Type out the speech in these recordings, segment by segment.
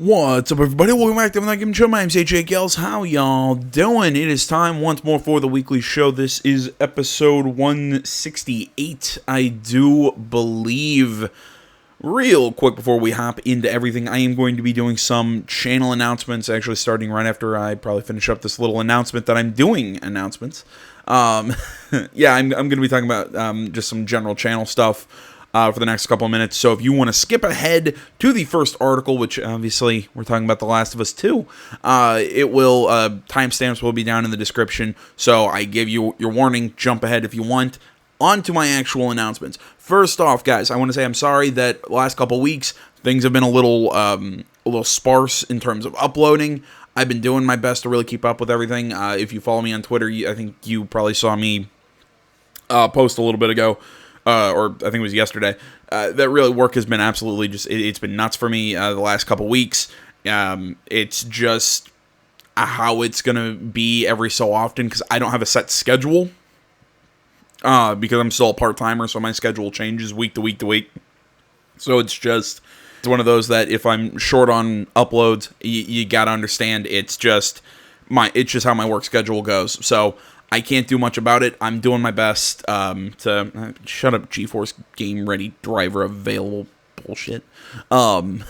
What's up, everybody? Welcome back to the Game Show. My name's AJ Gels. How y'all doing? It is time once more for the weekly show. This is episode 168, I do believe. Real quick before we hop into everything, I am going to be doing some channel announcements, actually starting right after I probably finish up this little announcement that I'm doing announcements. Yeah, I'm going to be talking about just some general channel stuff for the next couple of minutes. So if you want to skip ahead to the first article, which obviously we're talking about The Last of Us 2, timestamps will be down in the description. So I give you your warning, jump ahead if you want. On to my actual announcements. First off, guys, I want to say I'm sorry that the last couple of weeks things have been a little sparse in terms of uploading. I've been doing my best to really keep up with everything. If you follow me on Twitter, I think you probably saw me post a little bit ago. Or I think it was yesterday, that really work has been absolutely just, it's been nuts for me the last couple weeks. It's just how it's going to be every so often, because I don't have a set schedule, because I'm still a part-timer, so my schedule changes week to week to week. So it's one of those that if I'm short on uploads, you got to understand, it's just how my work schedule goes. So I can't do much about it. I'm doing my best to shut up. GeForce Game Ready driver available bullshit. But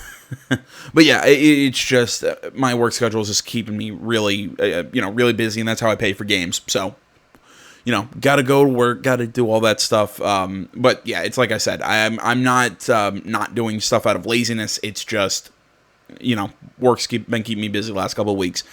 yeah, it's just my work schedule is just keeping me really, really busy, and that's how I pay for games. So, gotta go to work, gotta do all that stuff. But yeah, it's like I said, I'm not doing stuff out of laziness. It's just, work's been keeping me busy the last couple of weeks.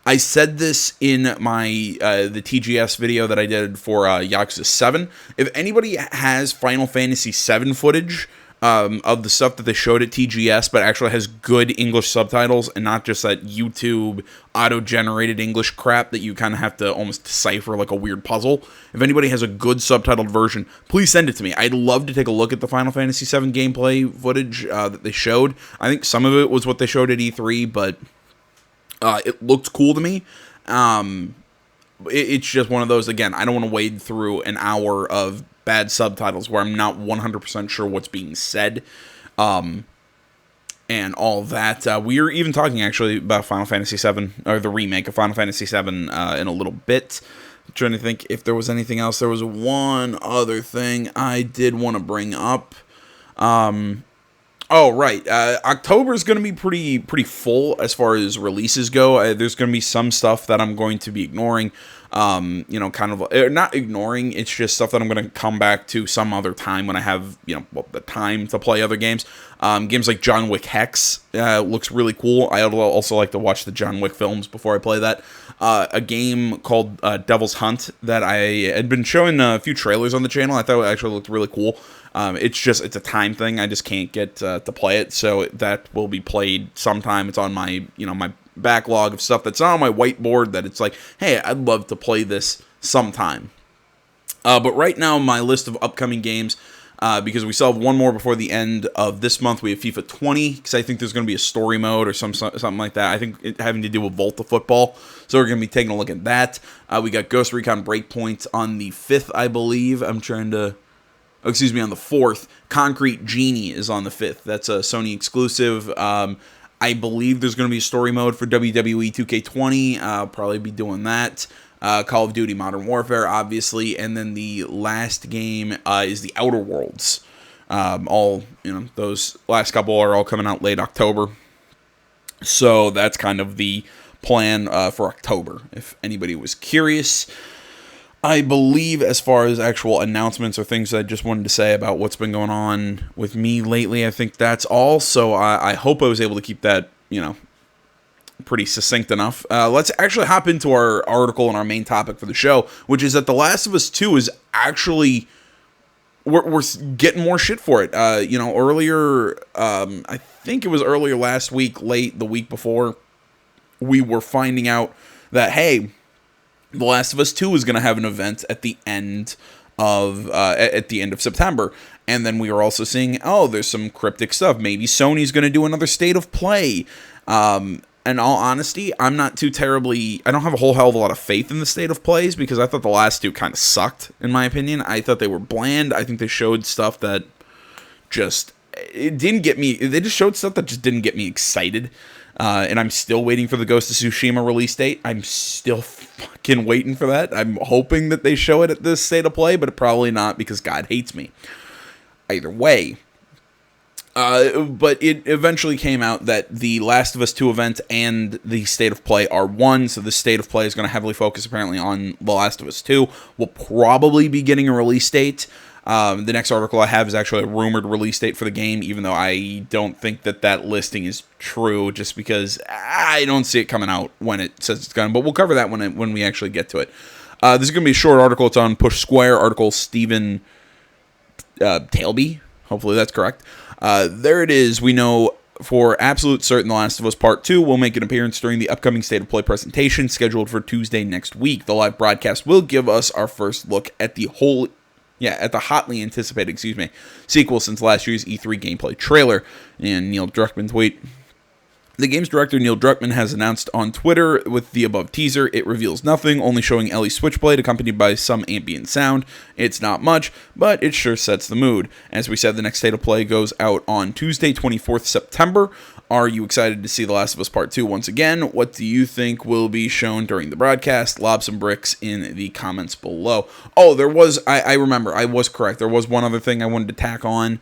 I said this in my the TGS video that I did for Yakuza 7. If anybody has Final Fantasy 7 footage of the stuff that they showed at TGS, but actually has good English subtitles and not just that YouTube auto-generated English crap that you kind of have to almost decipher like a weird puzzle. If anybody has a good subtitled version, please send it to me. I'd love to take a look at the Final Fantasy 7 gameplay footage that they showed. I think some of it was what they showed at E3, but it looked cool to me. It's just one of those, again, I don't want to wade through an hour of bad subtitles where I'm not 100% sure what's being said, and all that. We are even talking, actually, about Final Fantasy VII, or the remake of Final Fantasy VII, in a little bit. I'm trying to think if there was anything else. There was one other thing I did want to bring up. Oh, right. October is going to be pretty full as far as releases go. There's going to be some stuff that I'm going to be ignoring. Not ignoring. It's just stuff that I'm going to come back to some other time when I have, the time to play other games. Games like John Wick Hex looks really cool. I also like to watch the John Wick films before I play that. A game called Devil's Hunt that I had been showing a few trailers on the channel. I thought it actually looked really cool. It's a time thing. I just can't get to play it, so that will be played sometime. It's on my, my backlog of stuff that's not on my whiteboard that it's like, hey, I'd love to play this sometime. But right now, my list of upcoming games, because we still have one more before the end of this month. We have FIFA 20, because I think there's going to be a story mode or something like that. I think it having to do with Volta Football, so we're going to be taking a look at that. We got Ghost Recon Breakpoint on the 5th, I believe. On the 4th. Concrete Genie is on the 5th. That's a Sony exclusive. I believe there's going to be a story mode for WWE 2K20. I'll probably be doing that. Call of Duty Modern Warfare, obviously. And then the last game is the Outer Worlds. Those last couple are all coming out late October. So that's kind of the plan for October, if anybody was curious. I believe as far as actual announcements or things I just wanted to say about what's been going on with me lately, I think that's all. So I hope I was able to keep that, pretty succinct enough. Let's actually hop into our article and our main topic for the show, which is that The Last of Us 2 is actually, we're getting more shit for it. Earlier, I think it was earlier last week, late the week before, we were finding out that, hey, The Last of Us 2 is going to have an event at the end of September, and then we were also seeing, there's some cryptic stuff. Maybe Sony's going to do another State of Play. In all honesty, I'm not too terribly. I don't have a whole hell of a lot of faith in the State of Plays, because I thought the last two kind of sucked, in my opinion. I thought they were bland. I think they showed stuff that just it didn't get me. They just showed stuff that just didn't get me excited. And I'm still waiting for the Ghost of Tsushima release date. I'm still fucking waiting for that. I'm hoping that they show it at this State of Play, but probably not because God hates me. Either way. But it eventually came out that the Last of Us 2 event and the State of Play are one, so the State of Play is going to heavily focus apparently on The Last of Us 2. We'll probably be getting a release date. The next article I have is actually a rumored release date for the game, even though I don't think that listing is true, just because I don't see it coming out when it says it's going to. But we'll cover that when we actually get to it. This is going to be a short article. It's on Push Square, article Stephen Tailby. Hopefully that's correct. There it is. We know for absolute certain The Last of Us Part 2 will make an appearance during the upcoming State of Play presentation scheduled for Tuesday next week. The live broadcast will give us our first look at the hotly anticipated, sequel since last year's E3 gameplay trailer. And Neil Druckmann tweet. The game's director, Neil Druckmann, has announced on Twitter with the above teaser, it reveals nothing, only showing Ellie's switchblade accompanied by some ambient sound. It's not much, but it sure sets the mood. As we said, the next State of Play goes out on Tuesday, 24th September. Are you excited to see The Last of Us Part 2 once again? What do you think will be shown during the broadcast? Lob some bricks in the comments below. Oh, there was, I remember, I was correct. There was one other thing I wanted to tack on.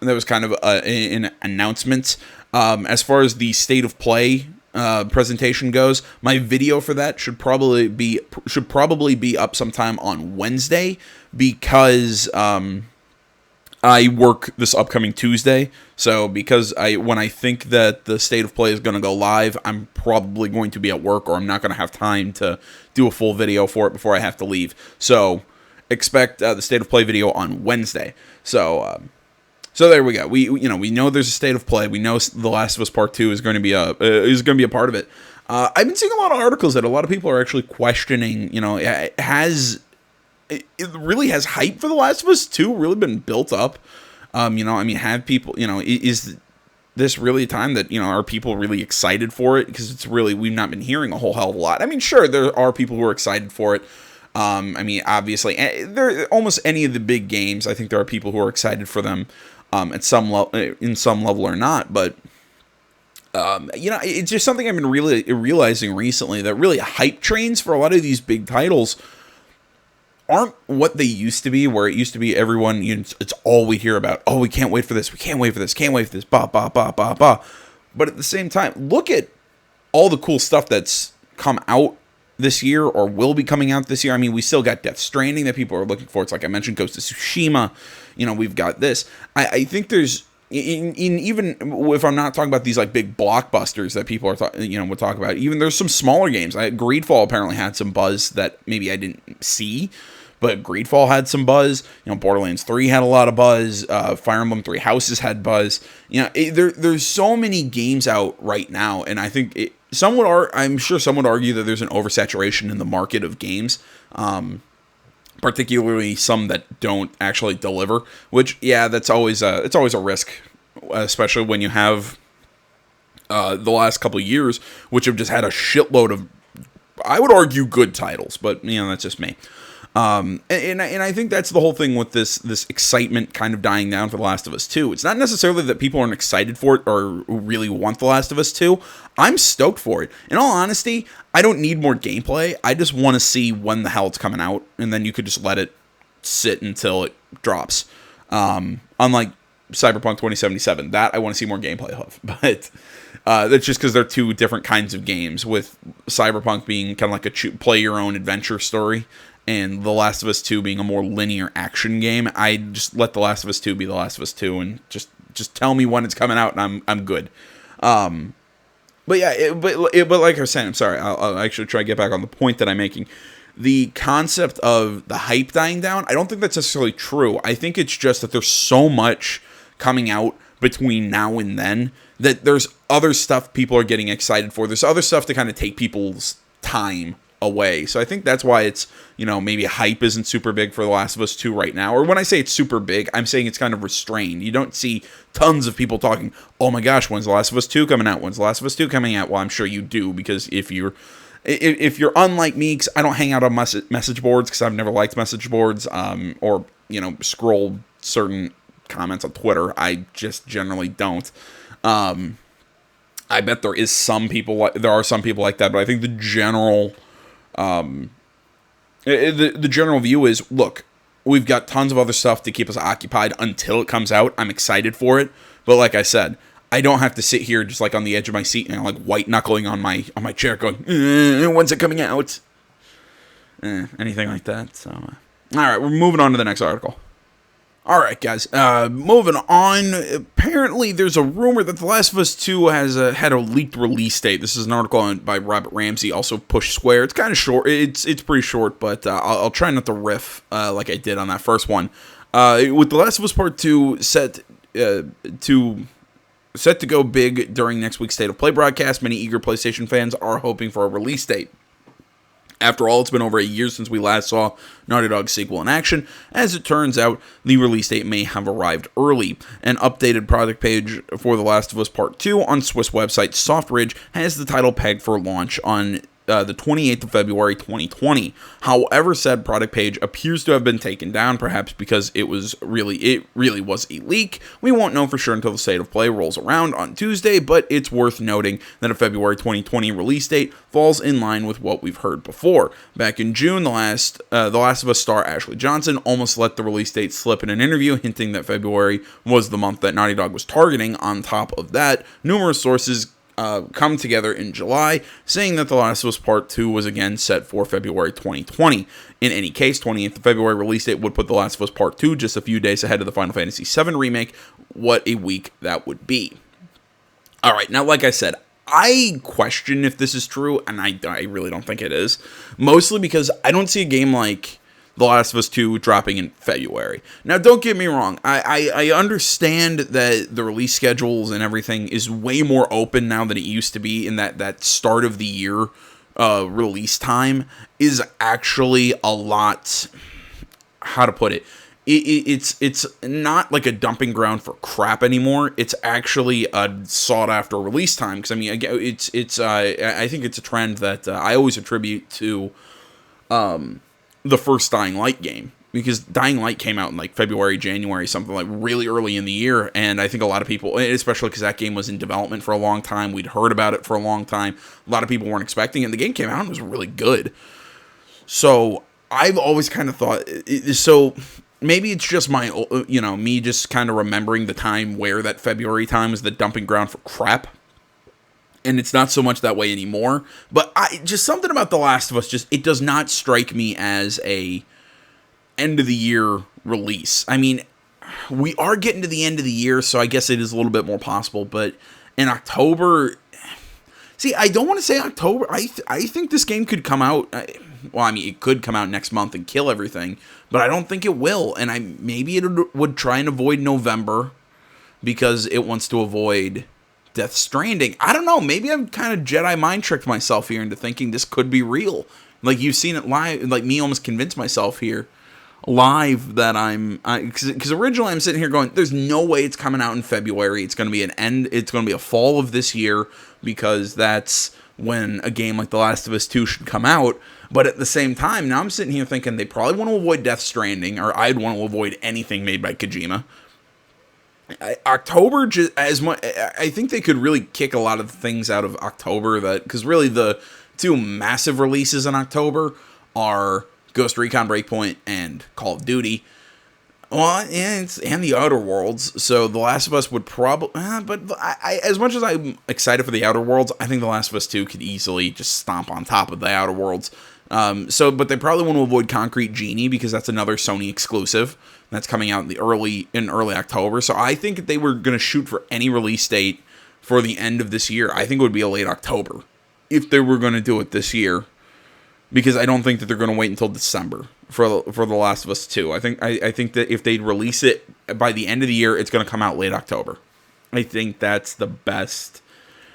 That was kind of an announcement. As far as the State of Play presentation goes, my video for that should probably be up sometime on Wednesday because I work this upcoming Tuesday. So because when I think that the State of Play is going to go live, I'm probably going to be at work, or I'm not going to have time to do a full video for it before I have to leave. So expect the State of Play video on Wednesday. So there we go. We know there's a State of Play. We know The Last of Us Part 2 is going to be a part of it. I've been seeing a lot of articles that a lot of people are actually questioning. Has hype for The Last of Us 2 really been built up? Have people? Is this really a time that are people really excited for it? Because it's really, we've not been hearing a whole hell of a lot. I mean, sure, there are people who are excited for it. Obviously, there almost any of the big games, I think there are people who are excited for them. In some level or not, but it's just something I've been really realizing recently, that really hype trains for a lot of these big titles aren't what they used to be, where it used to be everyone, it's all we hear about. Oh, we can't wait for this. We can't wait for this. Can't wait for this. Ba, ba, ba, ba, ba. But at the same time, look at all the cool stuff that's come out this year or will be coming out this year. I mean, we still got Death Stranding that people are looking for. It's like I mentioned, Ghost of Tsushima. We've got this. I think there's even if I'm not talking about these like big blockbusters that people are would talk about. Even there's some smaller games. Greedfall apparently had some buzz that maybe I didn't see, but Greedfall had some buzz. Borderlands 3 had a lot of buzz. Fire Emblem 3 Houses had buzz. There's so many games out right now, and I think I'm sure some would argue that there's an oversaturation in the market of games, particularly some that don't actually deliver. Which, yeah, that's always a risk, especially when you have the last couple of years, which have just had a shitload of, I would argue, good titles. But that's just me. And I think that's the whole thing with this excitement kind of dying down for The Last of Us 2. It's not necessarily that people aren't excited for it or really want The Last of Us 2. I'm stoked for it. In all honesty, I don't need more gameplay. I just want to see when the hell it's coming out, and then you could just let it sit until it drops. Unlike Cyberpunk 2077, that I want to see more gameplay of. But that's just because they're two different kinds of games, with Cyberpunk being kind of like a play-your-own adventure story, and The Last of Us 2 being a more linear action game. I just let The Last of Us 2 be The Last of Us 2, and just tell me when it's coming out, and I'm good. But yeah, but like I was saying, I'm sorry, I'll actually try to get back on the point that I'm making. The concept of the hype dying down, I don't think that's necessarily true. I think it's just that there's so much coming out between now and then that there's other stuff people are getting excited for. There's other stuff to kind of take people's time away. So I think that's why it's, maybe hype isn't super big for The Last of Us 2 right now. Or when I say it's super big, I'm saying it's kind of restrained. You don't see tons of people talking, oh my gosh, when's The Last of Us 2 coming out? When's The Last of Us 2 coming out? Well, I'm sure you do, because if you're unlike me, because I don't hang out on message boards, because I've never liked message boards, or scroll certain comments on Twitter. I just generally don't. I bet there are some people like that, but I think the general the general view is, look, we've got tons of other stuff to keep us occupied until it comes out. I'm excited for it, but like I said, I don't have to sit here just like on the edge of my seat and like white knuckling on my chair, going, when's it coming out? Anything like that. So, all right, we're moving on to the next article. All right, guys. Moving on. Apparently, there's a rumor that The Last of Us 2 has had a leaked release date. This is an article by Robert Ramsey, also Push Square. It's kind of short. It's pretty short, but I'll try not to riff like I did on that first one. With The Last of Us Part 2 set to go big during next week's State of Play broadcast, many eager PlayStation fans are hoping for a release date. After all, it's been over a year since we last saw Naughty Dog's sequel in action. As it turns out, the release date may have arrived early. An updated product page for The Last of Us Part 2 on Swiss website SoftRidge has the title pegged for launch on the 28th of February 2020. However, said product page appears to have been taken down, perhaps because it really was a leak. We won't know for sure until the State of Play rolls around on Tuesday, but it's worth noting that a February 2020 release date falls in line with what we've heard before. Back in June, The Last of Us star Ashley Johnson almost let the release date slip in an interview, hinting that February was the month that Naughty Dog was targeting. On top of that, numerous sources come together in July, saying that The Last of Us Part 2 was again set for February 2020. In any case, 28th of February release date would put The Last of Us Part 2 just a few days ahead of the Final Fantasy VII Remake. What a week that would be. Alright, now like I said, I question if this is true, and I really don't think it is. Mostly because I don't see a game like The Last of Us 2 dropping in February. Now, don't get me wrong. I understand that the release schedules and everything is way more open now than it used to be, in that start of the year release time is actually a lot, how to put it, it's not like a dumping ground for crap anymore. It's actually a sought after release time, because I mean, again, I think it's a trend that I always attribute to the first Dying Light game, because Dying Light came out in like February, January, something like really early in the year, and I think a lot of people, especially because that game was in development for a long time, we'd heard about it for a long time, a lot of people weren't expecting it, and the game came out and was really good. So I've always kind of thought, so maybe it's just me just kind of remembering the time where that February time was the dumping ground for crap, and it's not so much that way anymore. But just something about The Last of Us, it does not strike me as a end of the year release. I mean, we are getting to the end of the year, so I guess it is a little bit more possible. But in October, see, I don't want to say October. I think this game could come out. Well, I mean, it could come out next month and kill everything, but I don't think it will. And maybe it would try and avoid November because it wants to avoid Death Stranding. I don't know. Maybe I've kind of Jedi mind tricked myself here into thinking this could be real. Like, you've seen it live. Like, me almost convinced myself here live that because originally I'm sitting here going, there's no way it's coming out in February. It's going to be it's going to be a fall of this year, because that's when a game like The Last of Us 2 should come out. But at the same time, now I'm sitting here thinking they probably want to avoid Death Stranding, or I'd want to avoid anything made by Kojima. October, as much, I think they could really kick a lot of things out of October, because really the two massive releases in October are Ghost Recon Breakpoint and Call of Duty. Well, and the Outer Worlds. So The Last of Us would probably, but as much as I'm excited for the Outer Worlds, I think The Last of Us 2 could easily just stomp on top of the Outer Worlds. But they probably want to avoid Concrete Genie, because that's another Sony exclusive that's coming out in early October. So I think if they were going to shoot for any release date for the end of this year, I think it would be a late October if they were going to do it this year, because I don't think that they're going to wait until December for The Last of Us 2. I think that if they'd release it by the end of the year, it's going to come out late October. I think that's the best.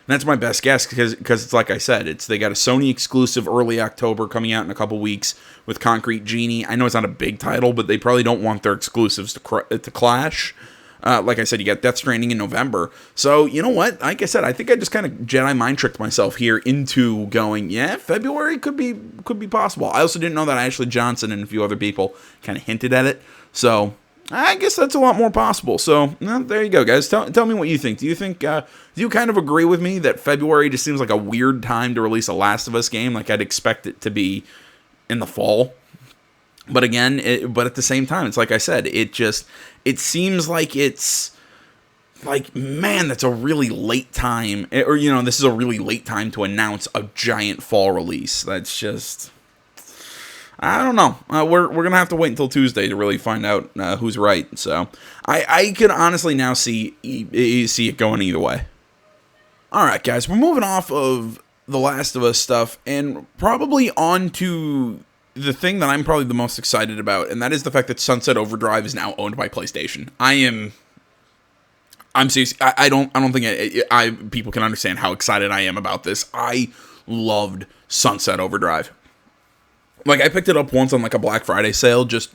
That's my best guess, because it's like I said, they got a Sony exclusive early October coming out in a couple weeks with Concrete Genie. I know it's not a big title, but they probably don't want their exclusives to clash. Like I said, you got Death Stranding in November. So, you know what? Like I said, I think I just kind of Jedi mind tricked myself here into going, yeah, February could be possible. I also didn't know that Ashley Johnson and a few other people kind of hinted at it. So, I guess that's a lot more possible. So, there you go, guys. Tell me what you think. Do you kind of agree with me that February just seems like a weird time to release a Last of Us game? Like, I'd expect it to be in the fall. But again, but at the same time, it's like I said, it seems like it's like, man, that's a really late time. Or, this is a really late time to announce a giant fall release. That's just... I don't know. We're going to have to wait until Tuesday to really find out who's right. So I could honestly now see it going either way. All right, guys, we're moving off of the Last of Us stuff and probably on to the thing that I'm probably the most excited about, and that is the fact that Sunset Overdrive is now owned by PlayStation. I'm serious. I don't think people can understand how excited I am about this. I loved Sunset Overdrive. Like, I picked it up once on, like, a Black Friday sale just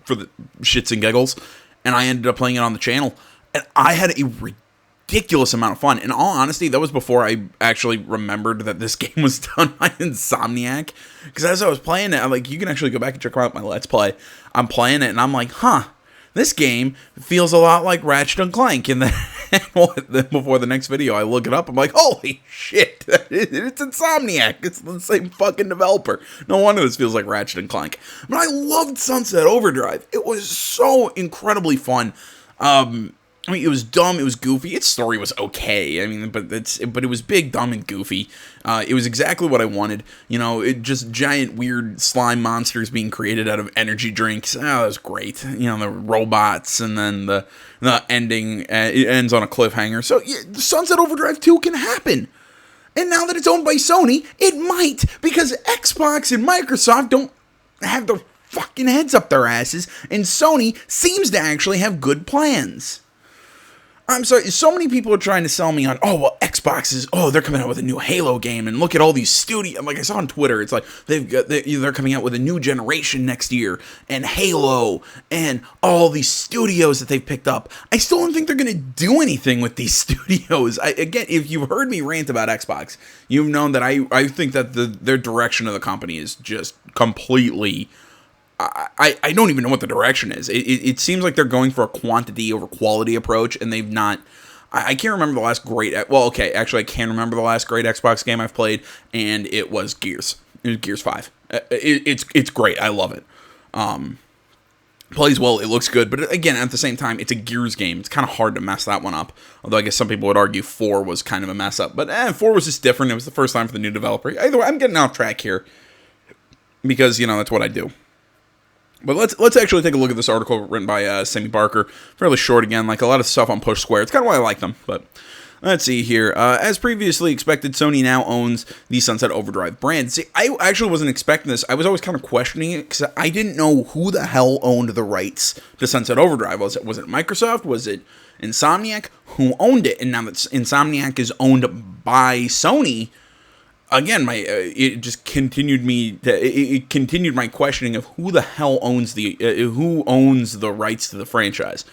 for the shits and giggles, and I ended up playing it on the channel, and I had a ridiculous amount of fun. In all honesty, that was before I actually remembered that this game was done by Insomniac, because as I was playing it, I'm like, you can actually go back and check out my Let's Play. I'm playing it, and I'm like, this game feels a lot like Ratchet and Clank. And then before the next video, I look it up. I'm like, holy shit, it's Insomniac. It's the same fucking developer. No wonder this feels like Ratchet and Clank. But I loved Sunset Overdrive. It was so incredibly fun. It was dumb, it was goofy, its story was okay, but it was big, dumb, and goofy. It was exactly what I wanted, it just giant, weird slime monsters being created out of energy drinks. That was great, the robots, and then the ending, it ends on a cliffhanger. So, yeah, Sunset Overdrive 2 can happen. And now that it's owned by Sony, it might, because Xbox and Microsoft don't have their fucking heads up their asses, and Sony seems to actually have good plans. I'm sorry, so many people are trying to sell me on, Xbox they're coming out with a new Halo game, and look at all these studios. Like, I saw on Twitter, it's like, they're coming out with a new generation next year, and Halo, and all these studios that they've picked up. I still don't think they're going to do anything with these studios. Again, if you've heard me rant about Xbox, you've known that I think that their direction of the company is just completely... I don't even know what the direction is. It seems like they're going for a quantity over quality approach, and they've not... I can't remember the last great... Well, okay, actually, I can remember the last great Xbox game I've played, and it was Gears. It was Gears 5. It's great. I love it. Plays well. It looks good. But again, at the same time, it's a Gears game. It's kind of hard to mess that one up. Although I guess some people would argue 4 was kind of a mess up. But 4 was just different. It was the first time for the new developer. Either way, I'm getting off track here. Because, that's what I do. But let's actually take a look at this article written by Sammy Barker. Fairly short again, like a lot of stuff on Push Square. It's kind of why I like them. But let's see here. As previously expected, Sony now owns the Sunset Overdrive brand. See, I actually wasn't expecting this. I was always kind of questioning it because I didn't know who the hell owned the rights to Sunset Overdrive. Was it Microsoft? Was it Insomniac? Who owned it? And now that Insomniac is owned by Sony... Again, it just continued it continued my questioning of who the hell owns the rights to the franchise.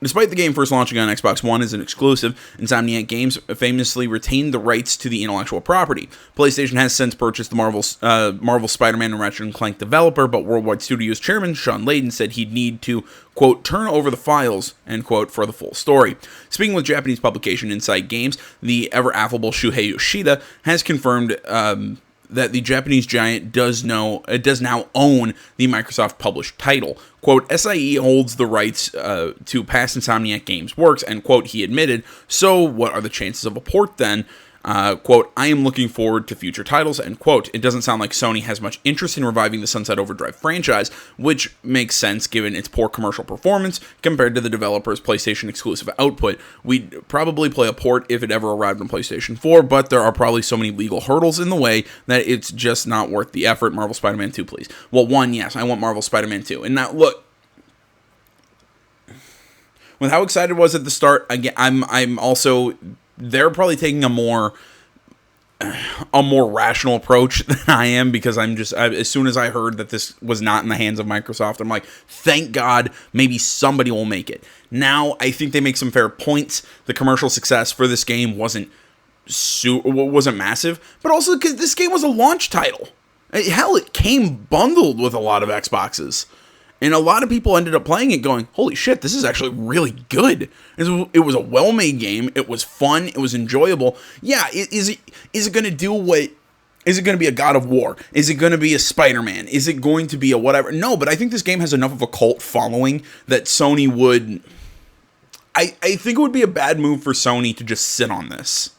Despite the game first launching on Xbox One as an exclusive, Insomniac Games famously retained the rights to the intellectual property. PlayStation has since purchased the Marvel Spider-Man and Ratchet & Clank developer, but Worldwide Studios chairman Sean Layden said he'd need to, quote, turn over the files, end quote, for the full story. Speaking with Japanese publication Inside Games, the ever-affable Shuhei Yoshida has confirmed that the Japanese giant does now own the Microsoft-published title. Quote, SIE holds the rights to past Insomniac Games works, and, quote, he admitted, so what are the chances of a port then? Quote, I am looking forward to future titles, end quote. It doesn't sound like Sony has much interest in reviving the Sunset Overdrive franchise, which makes sense given its poor commercial performance compared to the developer's PlayStation exclusive output. We'd probably play a port if it ever arrived on PlayStation 4, but there are probably so many legal hurdles in the way that it's just not worth the effort. Marvel Spider-Man 2, please. Well, one, yes, I want Marvel Spider-Man 2. And now, look, with how excited I was at the start, again, I'm also... They're probably taking a more rational approach than I am, because as soon as I heard that this was not in the hands of Microsoft, I'm like, thank God, maybe somebody will make it. Now, I think they make some fair points. The commercial success for this game wasn't massive, but also because this game was a launch title. Hell, it came bundled with a lot of Xboxes. And a lot of people ended up playing it going, holy shit, this is actually really good. It was a well-made game. It was fun. It was enjoyable. Yeah, is it going to do what... Is it going to be a God of War? Is it going to be a Spider-Man? Is it going to be a whatever? No, but I think this game has enough of a cult following that Sony would... I think it would be a bad move for Sony to just sit on this.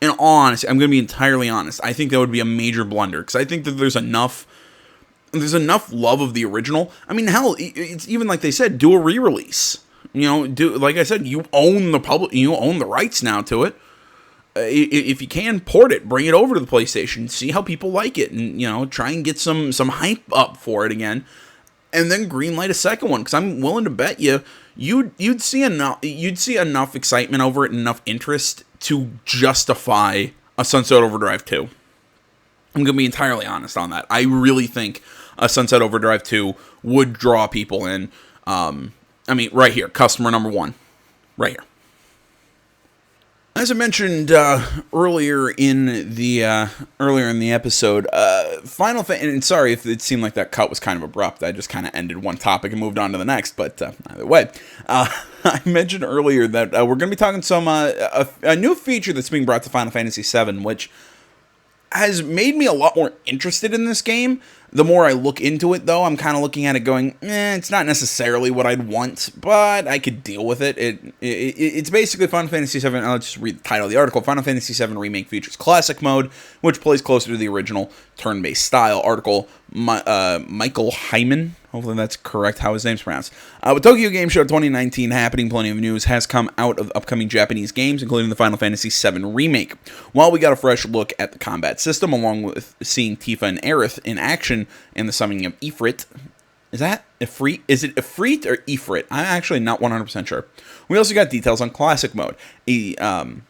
And honestly, I'm going to be entirely honest. I think that would be a major blunder, because I think that there's enough love of the original. I mean, hell, it's even like they said, do a re-release. Like I said, you own the rights now to it. If you can, port it, bring it over to the PlayStation, see how people like it, and try and get some hype up for it again, and then greenlight a second one. Because I'm willing to bet you'd see enough excitement over it and enough interest to justify a Sunset Overdrive 2. I'm gonna be entirely honest on that. I really think a Sunset Overdrive 2 would draw people in. Right here, customer number one, right here. As I mentioned earlier in the episode, Final Fantasy. And sorry if it seemed like that cut was kind of abrupt. I just kind of ended one topic and moved on to the next. But either way, I mentioned earlier that we're going to be talking some a new feature that's being brought to Final Fantasy VII, which has made me a lot more interested in this game. The more I look into it, though, I'm kind of looking at it going, it's not necessarily what I'd want, but I could deal with it. It's basically Final Fantasy VII. I'll just read the title of the article. Final Fantasy VII Remake features Classic Mode, which plays closer to the original turn-based style. Article, Michael Hyman. Hopefully that's correct how his name's pronounced. With Tokyo Game Show 2019 happening, plenty of news has come out of upcoming Japanese games, including the Final Fantasy VII Remake. While we got a fresh look at the combat system, along with seeing Tifa and Aerith in action and the summoning of Ifrit. Is that Ifrit? Is it Ifrit or Ifrit? I'm actually not 100% sure. We also got details on Classic Mode. And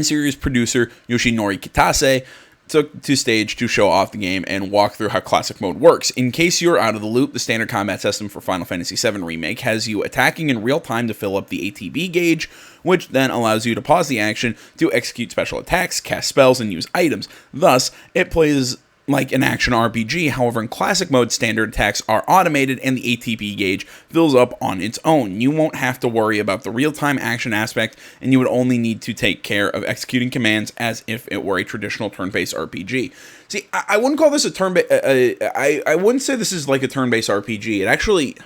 series producer Yoshinori Kitase took to stage to show off the game and walk through how Classic Mode works. In case you're out of the loop, the standard combat system for Final Fantasy VII Remake has you attacking in real time to fill up the ATB gauge, which then allows you to pause the action to execute special attacks, cast spells, and use items. Thus, it plays like an action RPG. However, in Classic Mode, standard attacks are automated and the ATB gauge fills up on its own. You won't have to worry about the real-time action aspect, and you would only need to take care of executing commands as if it were a traditional turn-based RPG. See, I wouldn't call this a turn-based... I wouldn't say this is like a turn-based RPG.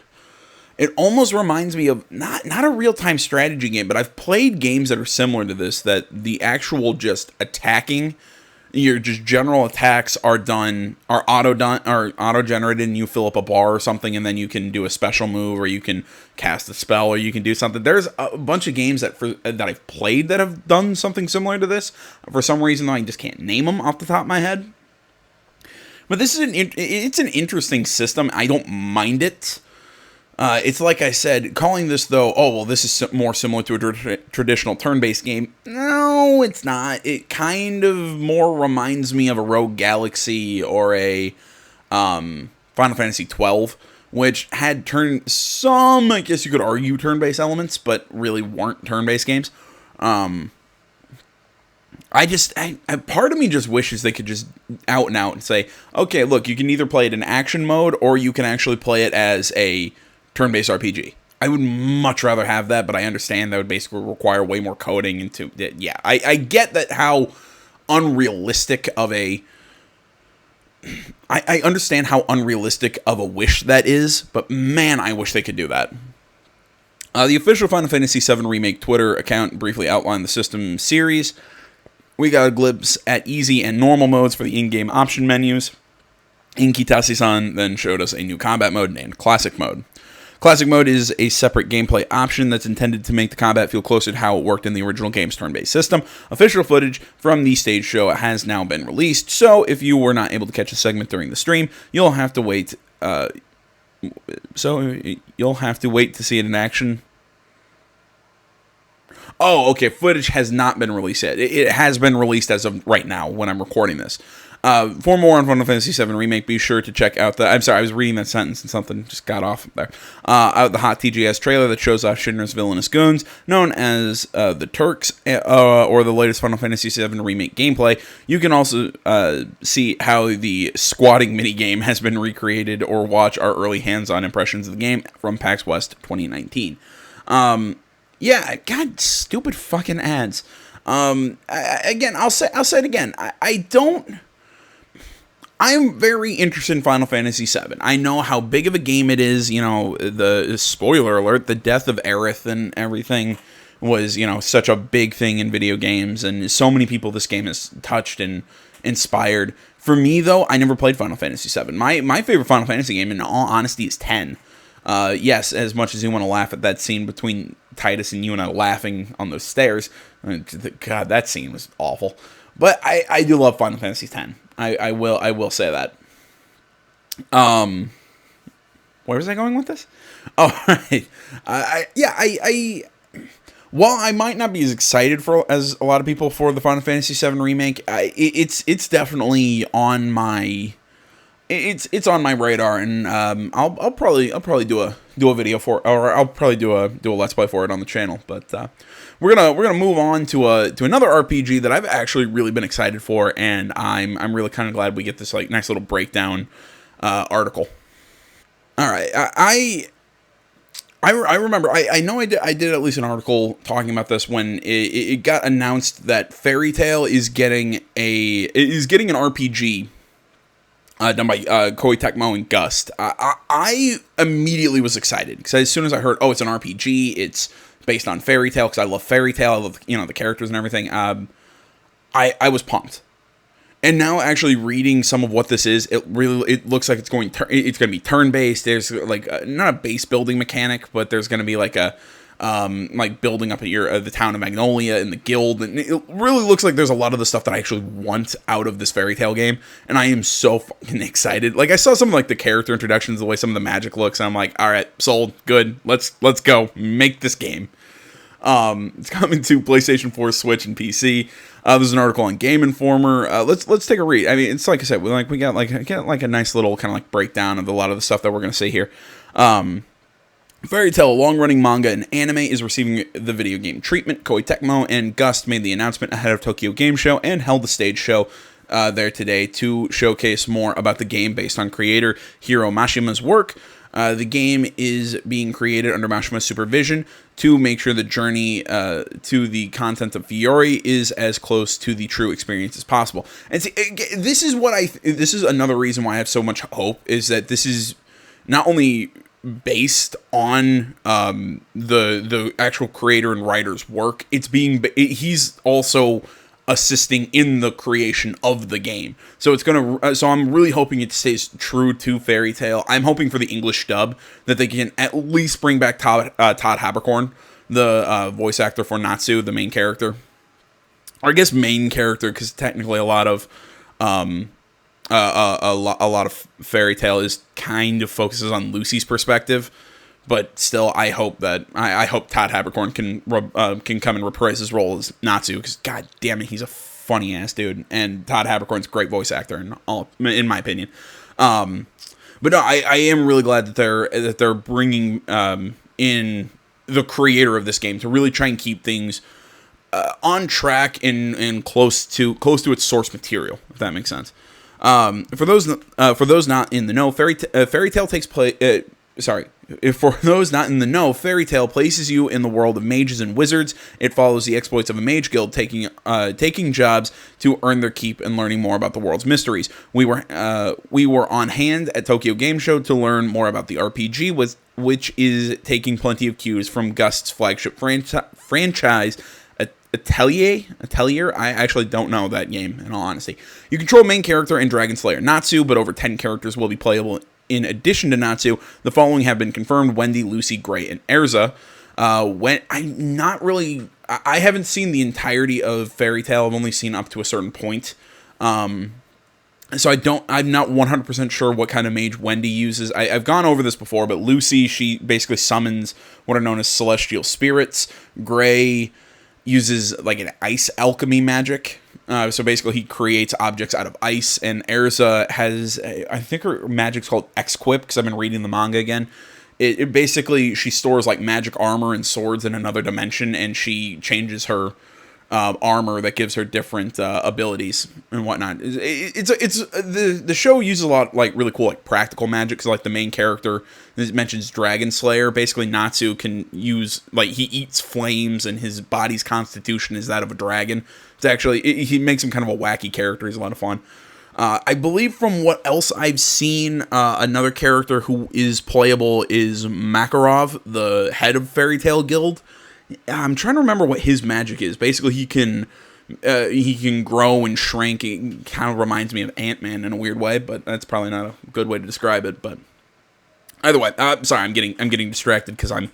It almost reminds me of not a real-time strategy game, but I've played games that are similar to this, that the actual just attacking... Your just general attacks are auto-generated, and you fill up a bar or something, and then you can do a special move, or you can cast a spell, or you can do something. There's a bunch of games that I've played that have done something similar to this. For some reason, though, I just can't name them off the top of my head. But this is it's an interesting system. I don't mind it. It's like I said, calling this, though, this is more similar to a traditional turn-based game. No, it's not. It kind of more reminds me of a Rogue Galaxy or a Final Fantasy XII, which had I guess you could argue, turn-based elements, but really weren't turn-based games. Part of me just wishes they could just out and out and say, okay, look, you can either play it in action mode, or you can actually play it as a turn-based RPG. I would much rather have that, but I understand that would basically require way more coding into it. Yeah, I get that how unrealistic of a... I understand how unrealistic of a wish that is, but man, I wish they could do that. The official Final Fantasy VII Remake Twitter account briefly outlined the system series. We got a glimpse at easy and normal modes for the in-game option menus. And Kitase-san then showed us a new combat mode named Classic Mode. Classic Mode is a separate gameplay option that's intended to make the combat feel closer to how it worked in the original game's turn-based system. Official footage from the stage show has now been released, so if you were not able to catch a segment during the stream, you'll have to wait. You'll have to wait to see it in action. Oh, okay. Footage has not been released yet. It has been released as of right now when I'm recording this. For more on Final Fantasy VII Remake, be sure to check out the... I'm sorry, I was reading that sentence and something just got off there. Out the hot TGS trailer that shows off Shinra's villainous goons, known as the Turks, or the latest Final Fantasy VII Remake gameplay. You can also see how the squatting minigame has been recreated, or watch our early hands-on impressions of the game from PAX West 2019. Yeah, God, stupid fucking ads. Again, I'll say it again. I'm very interested in Final Fantasy VII. I know how big of a game it is. You know, the spoiler alert, the death of Aerith and everything was, you know, such a big thing in video games, and so many people this game has touched and inspired. For me, though, I never played Final Fantasy VII. My favorite Final Fantasy game, in all honesty, is 10. Yes, as much as you want to laugh at that scene between Titus and Yuna laughing on those stairs. God, that scene was awful. But I do love Final Fantasy X. I will say that. Where was I going with this? Oh, right. While I might not be as excited as a lot of people for the Final Fantasy VII Remake, it's definitely on my... It's on my radar, and I'll probably do a video for it, or I'll probably do a Let's Play for it on the channel. But we're gonna move on to another RPG that I've actually really been excited for, and I'm really kind of glad we get this like nice little breakdown article. All right, I remember I know I did at least an article talking about this when it got announced that Fairy Tail is getting an RPG. Done by Koei Tecmo and Gust. I immediately was excited because as soon as I heard, oh, it's an RPG, it's based on Fairy Tail, because I love Fairy Tail, I love, you know, the characters and everything. I was pumped, and now actually reading some of what this is, it looks like it's going to be turn based. There's like not a base building mechanic, but there's going to be like a like building up the town of Magnolia and the guild, and it really looks like there's a lot of the stuff that I actually want out of this Fairy Tail game, and I am so fucking excited. Like, I saw some of like the character introductions, the way some of the magic looks, and I'm like, all right, sold, good, let's go, make this game. It's coming to PlayStation 4, Switch, and PC. There's an article on Game Informer. Let's take a read. I mean, it's like I said, we got a nice little kind of like breakdown of a lot of the stuff that we're gonna see here. Fairy Tail, a long-running manga and anime, is receiving the video game treatment. Koei Tecmo and Gust made the announcement ahead of Tokyo Game Show and held the stage show there today to showcase more about the game based on creator Hiro Mashima's work. The game is being created under Mashima's supervision to make sure the journey to the content of Fiori is as close to the true experience as possible. And see, this is another reason why I have so much hope, is that this is not only based on the actual creator and writer's work, he's also assisting in the creation of the game. So so I'm really hoping it stays true to Fairy Tail. I'm hoping for the English dub that they can at least bring back Todd Haberkorn, the voice actor for Natsu, the main character. Or I guess main character, because technically a lot of a lot of Fairy Tail is kind of focuses on Lucy's perspective, but still, I hope Todd Haberkorn can come and reprise his role as Natsu, because god damn it, he's a funny ass dude, and Todd Haberkorn's a great voice actor in my opinion. But no, I am really glad that they're bringing in the creator of this game to really try and keep things on track and close to its source material, if that makes sense. For those not in the know, Fairy Tail takes place. For those not in the know, Fairy Tail places you in the world of mages and wizards. It follows the exploits of a mage guild taking jobs to earn their keep and learning more about the world's mysteries. We were on hand at Tokyo Game Show to learn more about the RPG, which is taking plenty of cues from Gust's flagship franchise. Atelier? I actually don't know that game, in all honesty. You control main character and Dragon Slayer Natsu, but over 10 characters will be playable in addition to Natsu. The following have been confirmed: Wendy, Lucy, Gray, and Erza. I haven't seen the entirety of Fairy Tail. I've only seen up to a certain point. So I'm not 100% sure what kind of mage Wendy uses. I've gone over this before, but Lucy, she basically summons what are known as celestial spirits. Gray uses like an ice alchemy magic. So basically, he creates objects out of ice, and Erza has, I think her magic's called X-Quip, because I've been reading the manga again. It basically, she stores like magic armor and swords in another dimension, and she changes her armor that gives her different abilities and whatnot. The show uses a lot like really cool like practical magic, because like the main character, it mentions Dragon Slayer. Basically, Natsu can use, like, he eats flames, and his body's constitution is that of a dragon. It's actually, he makes him kind of a wacky character. He's a lot of fun. I believe from what else I've seen, another character who is playable is Makarov, the head of Fairy Tail Guild. I'm trying to remember what his magic is. Basically, he can grow and shrink. It kind of reminds me of Ant-Man in a weird way, but that's probably not a good way to describe it. But either way, sorry, I'm getting distracted because I'm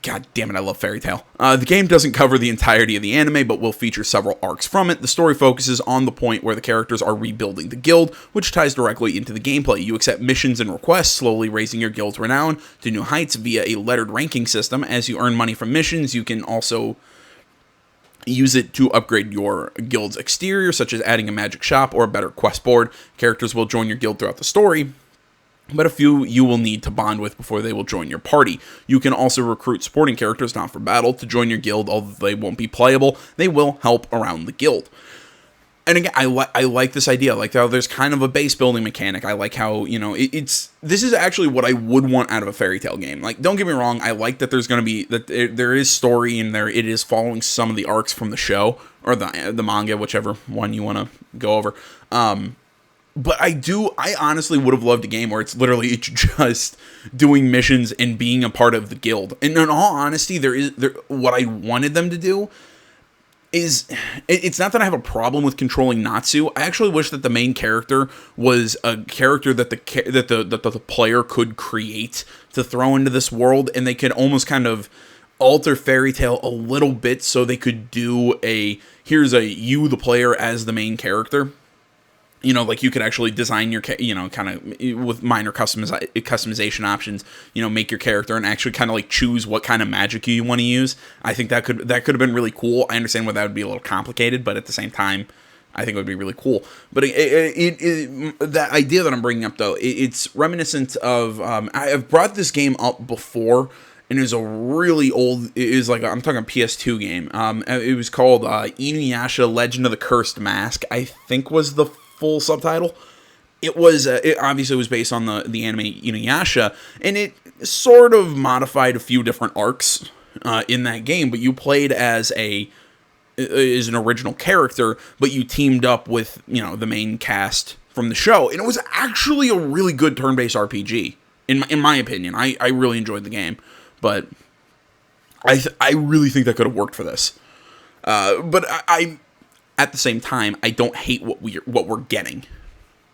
God damn it, I love Fairy Tail. The game doesn't cover the entirety of the anime, but will feature several arcs from it. The story focuses on the point where the characters are rebuilding the guild, which ties directly into the gameplay. You accept missions and requests, slowly raising your guild's renown to new heights via a lettered ranking system. As you earn money from missions, you can also use it to upgrade your guild's exterior, such as adding a magic shop or a better quest board. Characters will join your guild throughout the story, but a few you will need to bond with before they will join your party. You can also recruit supporting characters not for battle to join your guild, although they won't be playable. They will help around the guild. And again, I like this idea. I like how there's kind of a base building mechanic. I like how, this is actually what I would want out of a Fairy Tail game. Like, don't get me wrong, I like that there's going to be, that there is story in there. It is following some of the arcs from the show, or the manga, whichever one you want to go over. But I honestly would have loved a game where it's literally just doing missions and being a part of the guild. And in all honesty, what I wanted them to do is, it's not that I have a problem with controlling Natsu. I actually wish that the main character was a character that the player could create to throw into this world, and they could almost kind of alter Fairy Tail a little bit, so they could do here's you, the player, as the main character. Like you could actually design your, kind of with minor customization options, make your character and actually kind of like choose what kind of magic you want to use. I think that could have been really cool. I understand why that would be a little complicated, but at the same time, I think it would be really cool. But that idea that I'm bringing up, though, it's reminiscent of, I've brought this game up before, and it was a really old, I'm talking a PS2 game. It was called Inuyasha Legend of the Cursed Mask, I think was the full subtitle. It obviously was based on the anime Inuyasha, and it sort of modified a few different arcs in that game, but you played as an original character, but you teamed up with, the main cast from the show, and it was actually a really good turn-based RPG, in my opinion. I really enjoyed the game, but I really think that could have worked for this. But I at the same time, I don't hate what we're getting.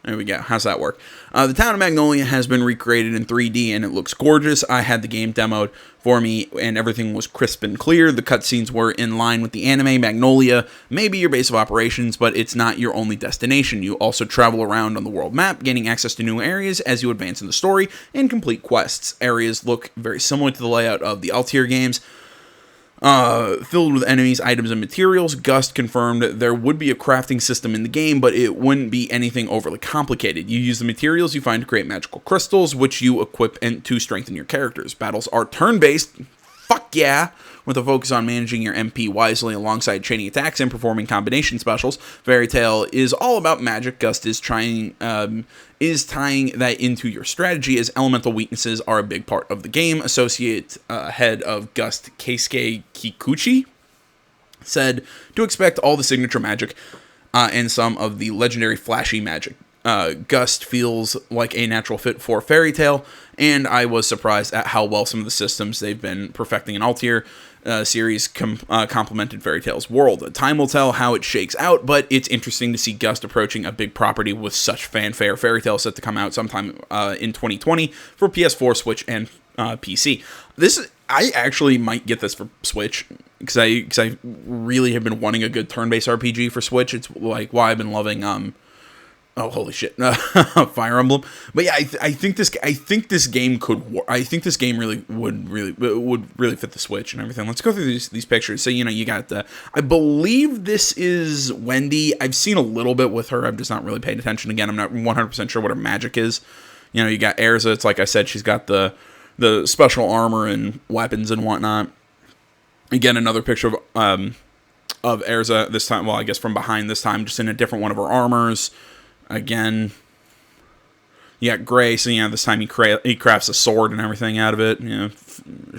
There we go. How's that work? The town of Magnolia has been recreated in 3D, and it looks gorgeous. I had the game demoed for me, and everything was crisp and clear. The cutscenes were in line with the anime. Magnolia may be your base of operations, but it's not your only destination. You also travel around on the world map, gaining access to new areas as you advance in the story and complete quests. Areas look very similar to the layout of the Altair games, filled with enemies, items, and materials. Gust confirmed there would be a crafting system in the game, but it wouldn't be anything overly complicated. You use the materials you find to create magical crystals, which you equip to strengthen your characters. Battles are turn-based, fuck yeah, with a focus on managing your MP wisely alongside chaining attacks and performing combination specials. Fairy Tail is all about magic. Gust is tying that into your strategy, as elemental weaknesses are a big part of the game. Associate head of Gust, Keisuke Kikuchi, said to expect all the signature magic and some of the legendary flashy magic. Gust feels like a natural fit for Fairy Tail, and I was surprised at how well some of the systems they've been perfecting in Altair series complemented Fairy Tail's world. Time will tell how it shakes out, but it's interesting to see Gust approaching a big property with such fanfare. Fairy Tail is set to come out sometime in 2020 for PS4, Switch, and PC. I actually might get this for Switch, because I really have been wanting a good turn-based RPG for Switch. It's like why I've been loving Oh, holy shit! Fire Emblem. But yeah, I think this game could. I think this game would really fit the Switch and everything. Let's go through these pictures. So you got the. I believe this is Wendy. I've seen a little bit with her. I'm just not really paying attention. Again, I'm not 100% sure what her magic is. You got Erza. It's like I said, she's got the special armor and weapons and whatnot. Again, another picture of Erza this time. Well, I guess from behind this time, just in a different one of her armors. Again, you got Gray, so this time he crafts a sword and everything out of it.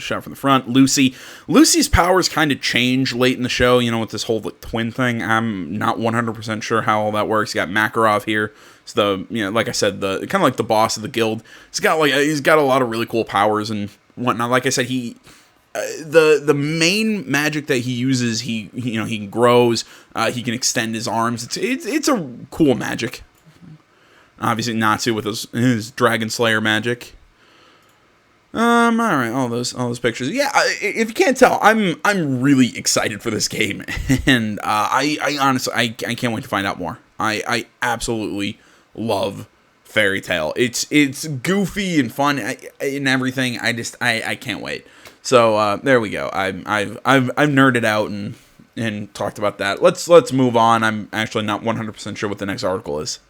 Shot from the front. Lucy's powers kind of change late in the show. With this whole twin thing. I'm not 100% sure how all that works. You got Makarov here. It's like I said, the kind of like the boss of the guild. He's got a lot of really cool powers and whatnot. Like I said, the main magic that he uses, he grows. He can extend his arms. It's a cool magic. Obviously, Natsu with his Dragon Slayer magic. All right, all those pictures. Yeah, if you can't tell, I'm really excited for this game, and I honestly I can't wait to find out more. I absolutely love Fairy Tail. It's goofy and fun and everything. I can't wait. So there we go. I've nerded out and talked about that. Let's move on. I'm actually not 100% sure what the next article is.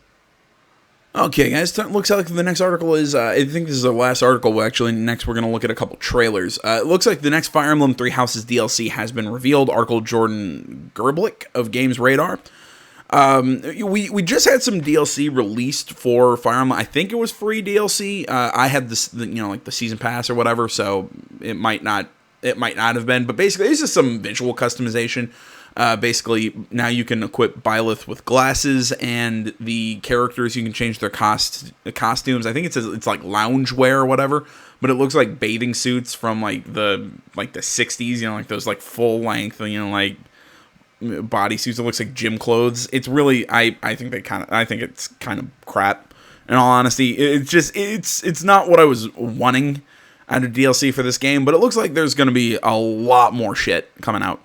Okay, guys, looks like the next article is, I think this is the last article. Actually, next we're going to look at a couple trailers. It looks like the next Fire Emblem Three Houses DLC has been revealed. Article Jordan Gerblick of Games Radar. We just had some DLC released for Fire Emblem. I think it was free DLC. I had this, like the season pass or whatever, so it might not have been. But basically, it's just some visual customization. Basically, now you can equip Byleth with glasses, and the characters, you can change their costumes. I think it's like loungewear or whatever, but it looks like bathing suits from like the 60s, like those like full length, like bodysuits. It looks like gym clothes. It's really, I think it's kind of crap. In all honesty, it's not what I was wanting out of DLC for this game, but it looks like there's going to be a lot more shit coming out.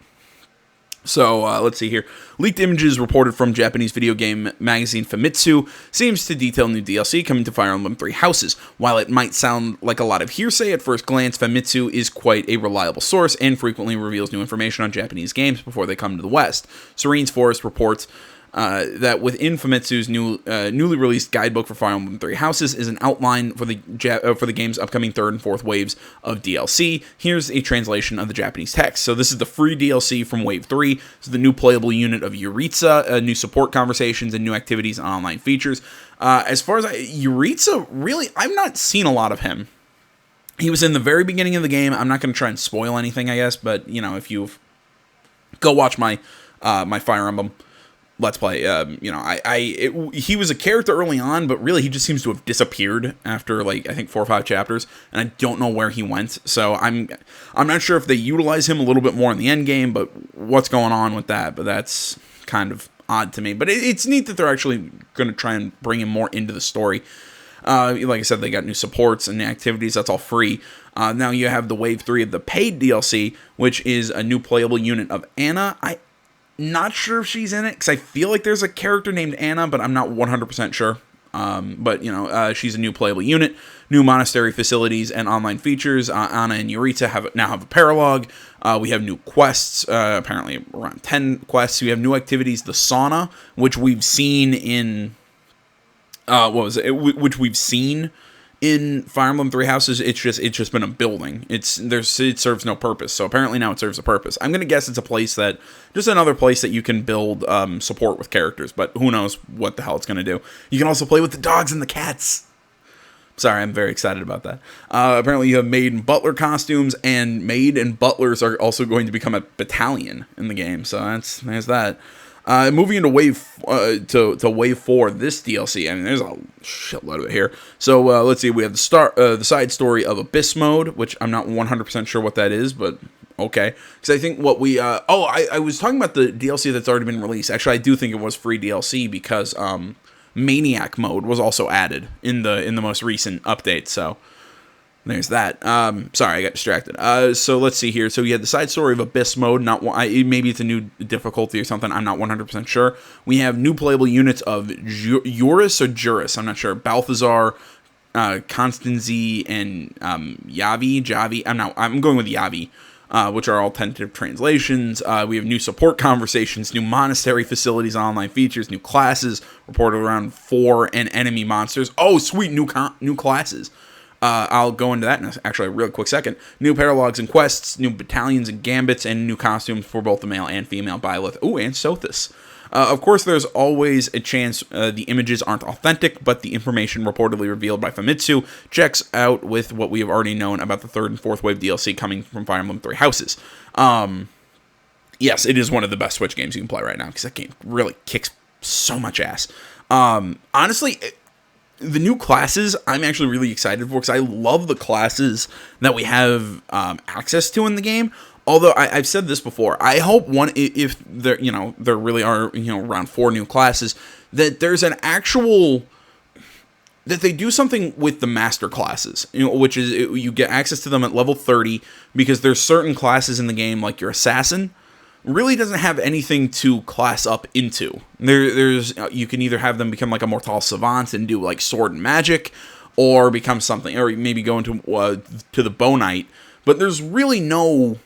So, let's see here. Leaked images reported from Japanese video game magazine Famitsu seems to detail new DLC coming to Fire Emblem Three Houses. While it might sound like a lot of hearsay at first glance, Famitsu is quite a reliable source and frequently reveals new information on Japanese games before they come to the West. Serene's Forest reports that within Famitsu's newly released guidebook for Fire Emblem Three Houses is an outline for the game's upcoming third and fourth waves of DLC. Here's a translation of the Japanese text. So this is the free DLC from Wave 3. This is the new playable unit of Yuritsa, new support conversations, and new activities and online features. As far as Yuritsa, really, I've not seen a lot of him. He was in the very beginning of the game. I'm not going to try and spoil anything, I guess, but, if you go watch my Fire Emblem Let's Play, he was a character early on, but really he just seems to have disappeared after I think 4 or 5 chapters, and I don't know where he went. So I'm not sure if they utilize him a little bit more in the end game, but what's going on with that? But that's kind of odd to me. But it's neat that they're actually going to try and bring him more into the story. Like I said, they got new supports and activities. That's all free. Now you have the Wave 3 of the paid DLC, which is a new playable unit of Anna. Not sure if she's in it, because I feel like there's a character named Anna, but I'm not 100% sure. But she's a new playable unit, new monastery facilities, and online features. Anna and Yuritsa now have a paralogue. We have new quests, apparently around 10 quests. We have new activities, the sauna, which we've seen in... which we've seen in Fire Emblem Three Houses. It's just been a building. It serves no purpose. So apparently now it serves a purpose. I'm gonna guess it's just another place that you can build support with characters, but who knows what the hell it's gonna do. You can also play with the dogs and the cats. Sorry, I'm very excited about that. Apparently you have maid and butler costumes, and maid and butlers are also going to become a battalion in the game. So there's that. Moving into Wave 4, this DLC, I mean, there's a shitload of it here. So, let's see, we have the side story of Abyss Mode, which I'm not 100% sure what that is, but okay. Because I think what I was talking about the DLC that's already been released. Actually, I do think it was free DLC, because, Maniac Mode was also added in the most recent update, so... There's that. Sorry, I got distracted. So let's see here. So we had the side story of Abyss mode. Maybe it's a new difficulty or something. I'm not 100% sure. We have new playable units of Eurus or Juris. I'm not sure. Balthazar, Constanzi, and Javi. I'm going with Yavi. Which are all tentative translations. We have new support conversations, new monastery facilities, online features, new classes, reported around 4 and enemy monsters. Oh, sweet, new classes. I'll go into that in actually a real quick second. New paralogs and quests, new battalions and gambits, and new costumes for both the male and female Byleth. Ooh, and Sothis. Of course, there's always a chance the images aren't authentic, but the information reportedly revealed by Famitsu checks out with what we have already known about the 3rd and 4th wave DLC coming from Fire Emblem Three Houses. Yes, it is one of the best Switch games you can play right now, because that game really kicks so much ass. Honestly, the new classes, I'm actually really excited for, because I love the classes that we have access to in the game. Although I've said this before, I hope if there really are around 4 new classes, that there's an actual, that they do something with the master classes, which is you get access to them at level 30, because there's certain classes in the game, like your assassin, really doesn't have anything to class up into. There's you can either have them become like a Mortal Savant and do like sword and magic, or become something, or maybe go into to the Bow Knight. But there's really no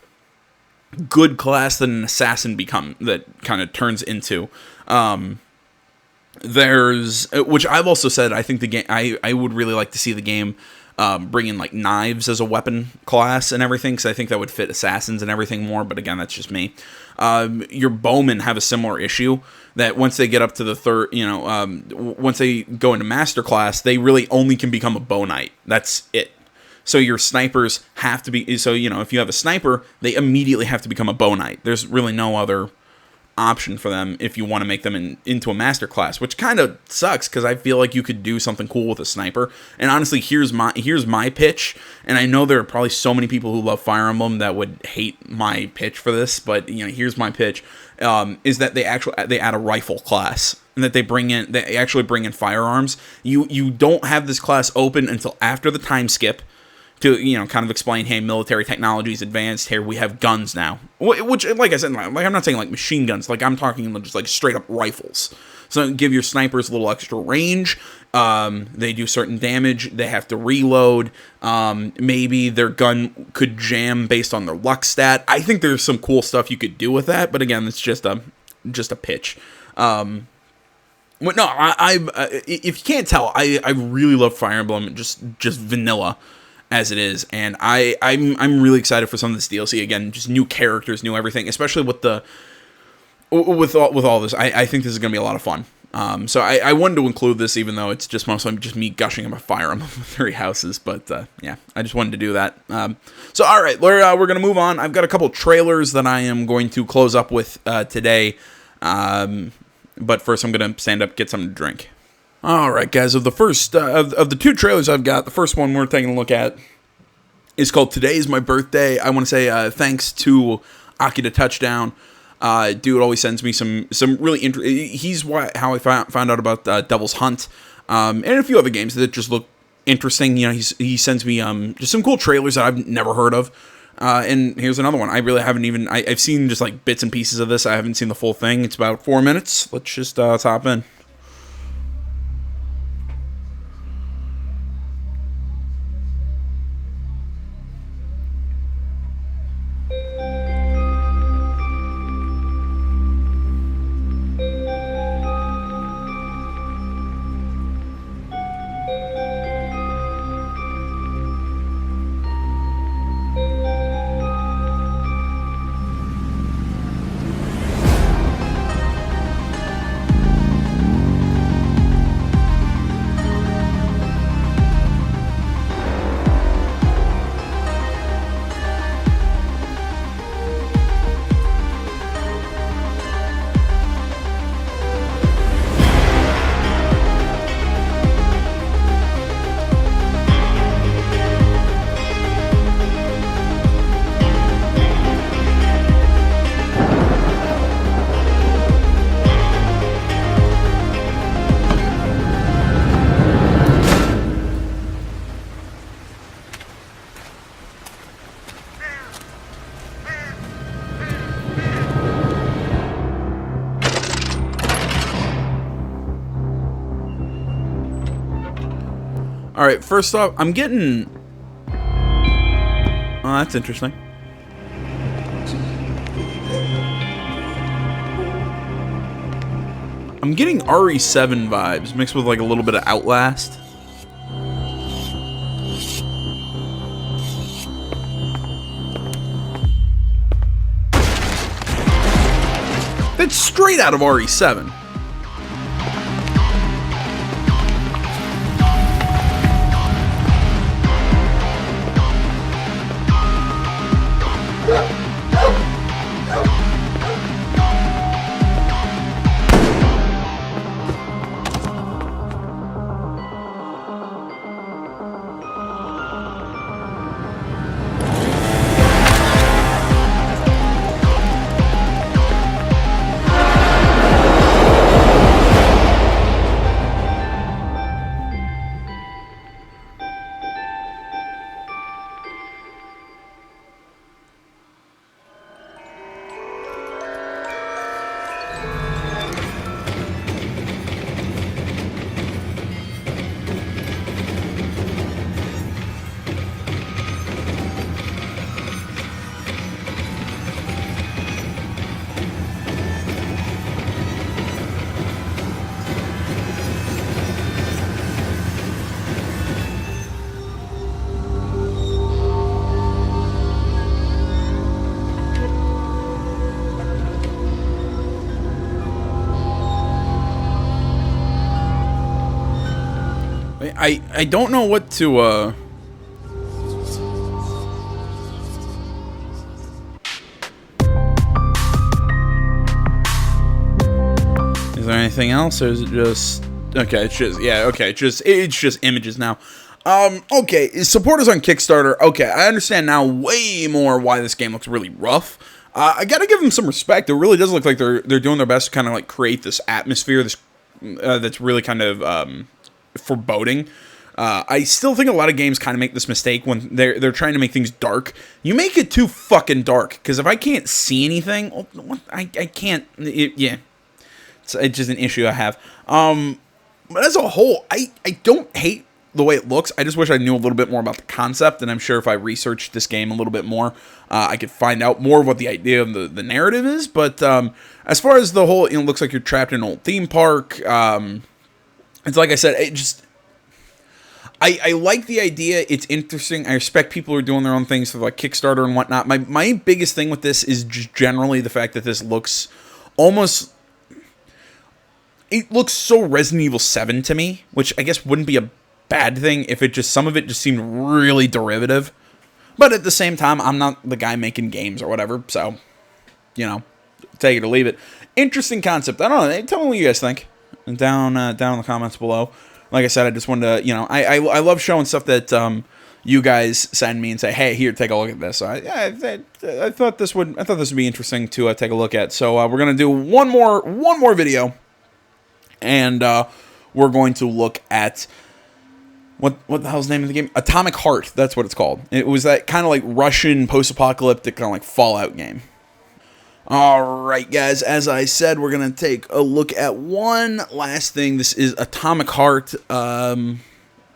good class that an assassin that kind of turns into. There's, which I've also said, I think the game, I would really like to see the game bring in like knives as a weapon class and everything, because I think that would fit assassins and everything more. But again, that's just me. Your bowmen have a similar issue, that once they get up to the third, once they go into master class, they really only can become a bow knight. That's it. So your snipers have to be, so if you have a sniper, they immediately have to become a bow knight. There's really no other option for them if you want to make them into a master class, which kind of sucks, because I feel like you could do something cool with a sniper. And honestly, here's my pitch, and I know there are probably so many people who love Fire Emblem that would hate my pitch for this, but here's my pitch, is that they add a rifle class, and that they actually bring in firearms. You don't have this class open until after the time skip, to kind of explain, hey, military technology is advanced. Here we have guns now, which, like I said, like I'm not saying like machine guns, like I'm talking just like straight up rifles. So give your snipers a little extra range. They do certain damage. They have to reload. Maybe their gun could jam based on their luck stat. I think there's some cool stuff you could do with that, but again, it's just a pitch. But no, if you can't tell, I really love Fire Emblem, just vanilla as it is, and I'm really excited for some of this DLC. Again, just new characters, new everything, especially with all this. I think this is gonna be a lot of fun. So I wanted to include this, even though it's just mostly just me gushing about Fire Emblem Three Houses. But yeah, I just wanted to do that. So all right, we're gonna move on. I've got a couple trailers that I am going to close up with today. But first, I'm gonna stand up, get something to drink. All right, guys. Of the first of the 2 trailers I've got, the first one we're taking a look at is called "Today's My Birthday." I want to say thanks to Akita Touchdown. Dude always sends me some really he's how I found out about Devil's Hunt, and a few other games that just look interesting. He sends me just some cool trailers that I've never heard of. And here's another one. I really haven't even I've seen just like bits and pieces of this. I haven't seen the full thing. It's about 4 minutes. Let's just hop in. Alright, first off, I'm getting... Oh, that's interesting. I'm getting RE7 vibes, mixed with like a little bit of Outlast. That's straight out of RE7. I don't know what to, Is there anything else, or is it just... Okay, it's just... Yeah, okay, it's just images now. Okay, supporters on Kickstarter. Okay, I understand now way more why this game looks really rough. I gotta give them some respect. It really does look like they're doing their best to kind of, like, create this atmosphere, this that's really kind of, foreboding. I still think a lot of games kind of make this mistake when they're trying to make things dark. You make it too fucking dark, because if I can't see anything, I can't. Yeah, it's just an issue I have. But as a whole, I don't hate the way it looks. I just wish I knew a little bit more about the concept, and I'm sure if I researched this game a little bit more, I could find out more of what the idea of the narrative is. But as far as the whole, it looks like you're trapped in an old theme park. It's like I said, it just... I like the idea. It's interesting. I respect people who are doing their own things for like Kickstarter and whatnot. My biggest thing with this is just generally the fact that this looks almost... It looks so Resident Evil 7 to me, which I guess wouldn't be a bad thing if it just... Some of it just seemed really derivative. But at the same time, I'm not the guy making games or whatever, so... You know, take it or leave it. Interesting concept. I don't know. Tell me what you guys think. Down in the comments below. Like I said, I just wanted to, you know, I love showing stuff that you guys send me and say, hey, here, take a look at this. So I thought this would be interesting to take a look at. So we're gonna do one more video, and we're going to look at what the hell's the name of the game? Atomic Heart. That's what it's called. It was that kind of like Russian post-apocalyptic kind of like Fallout game. Alright guys, as I said, we're going to take a look at one last thing. This is Atomic Heart. Yeah,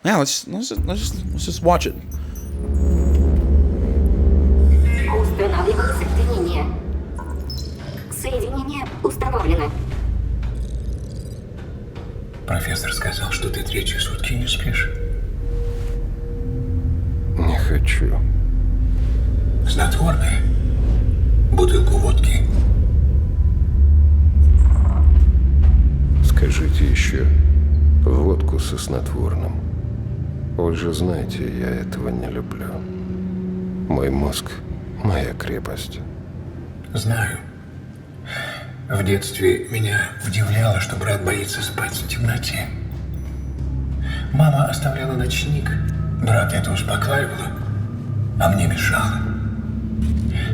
let's just watch it. Профессор сказал, что ты третьи сутки не спишь. Не хочу. Снотворное? Бутылку водки. Скажите еще, водку со снотворным. Вы же знаете, я этого не люблю. Мой мозг – моя крепость. Знаю. В детстве меня удивляло, что брат боится спать в темноте. Мама оставляла ночник. Брат это успокаивало, а мне мешало.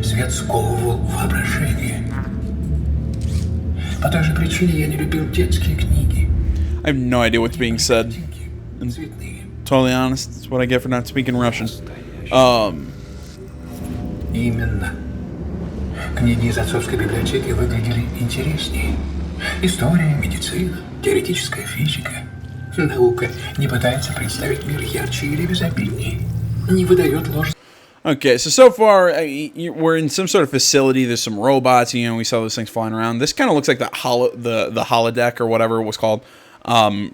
Свет сковывал воображение. По той же причине я не любил детские книги. I have no idea what's being said. And totally honest, that's what I get for not speaking Russian. Именно. Книги из отцовской библиотеки выглядели интереснее. История, медицина, теоретическая физика. Наука не пытается представить мир ярче или безобиднее. Не выдает ложь. Okay, so far we're in some sort of facility. There's some robots. You know, we saw those things flying around. This kind of looks like the holodeck or whatever it was called from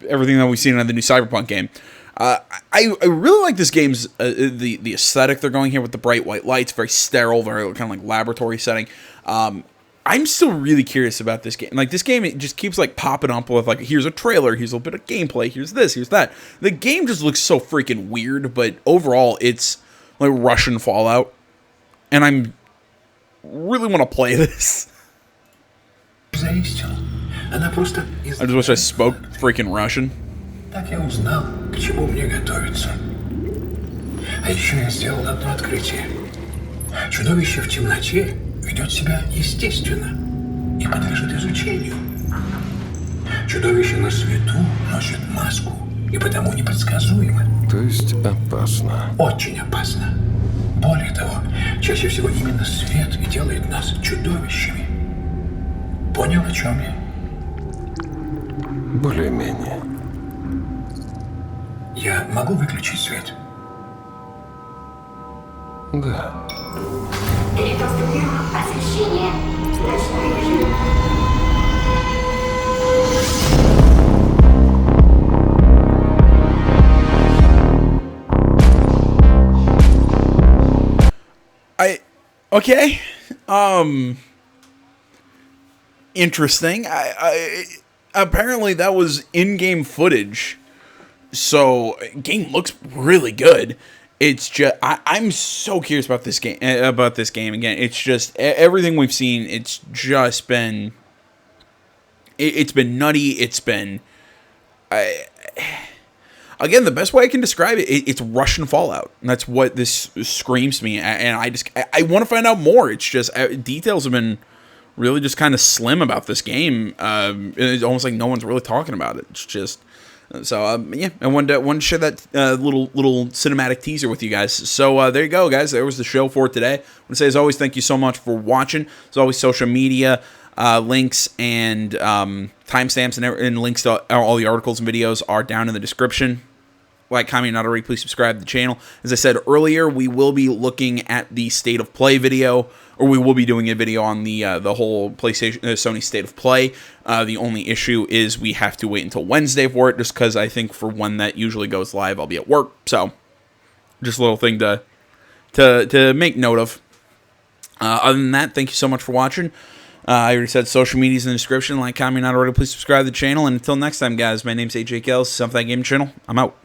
everything that we've seen in the new Cyberpunk game. I really like this game's the aesthetic they're going here with the bright white lights, very sterile, very kind of like laboratory setting. I'm still really curious about this game. Like, this game, it just keeps, like, popping up with, like, here's a trailer, here's a little bit of gameplay, here's this, here's that. The game just looks so freaking weird, but overall, it's, like, Russian Fallout. And I'm really want to play this. I just wish I spoke freaking Russian. Так я узнал, к чему мне готовиться. А еще я сделал одно открытие. Чудовище в темноте ведет себя естественно и подлежит изучению. Чудовище на свету носит маску и потому непредсказуемо. То есть опасно. Очень опасно. Более того, чаще всего именно свет и делает нас чудовищами. Понял, о чем я? Более-менее. Я могу выключить свет? Да. Реконструируем освещение. Ночной режим. Okay. Interesting. I apparently that was in-game footage. So, game looks really good. It's just I'm so curious about this game. Again. It's just everything we've seen. It's just been. It's been nutty. It's been. Again, the best way I can describe it, it's Russian Fallout. And that's what this screams to me. And I want to find out more. It's just details have been really just kind of slim about this game. It's almost like no one's really talking about it. It's just. So, yeah, I wanted to share that little cinematic teaser with you guys. So, there you go, guys. There was the show for today. I want to say, as always, thank you so much for watching. As always, social media links and timestamps and links to all the articles and videos are down in the description. Like, comment, not already, please subscribe to the channel. As I said earlier, we will be looking at the State of Play video, or we will be doing a video on the whole PlayStation Sony State of Play. The only issue is we have to wait until Wednesday for it, just because I think for when that usually goes live, I'll be at work. So, just a little thing to make note of. Other than that, thank you so much for watching. I already said social media's in the description. Like, comment, not already, please subscribe to the channel. And until next time, guys, my name's AJ Kells, Something Game Channel. I'm out.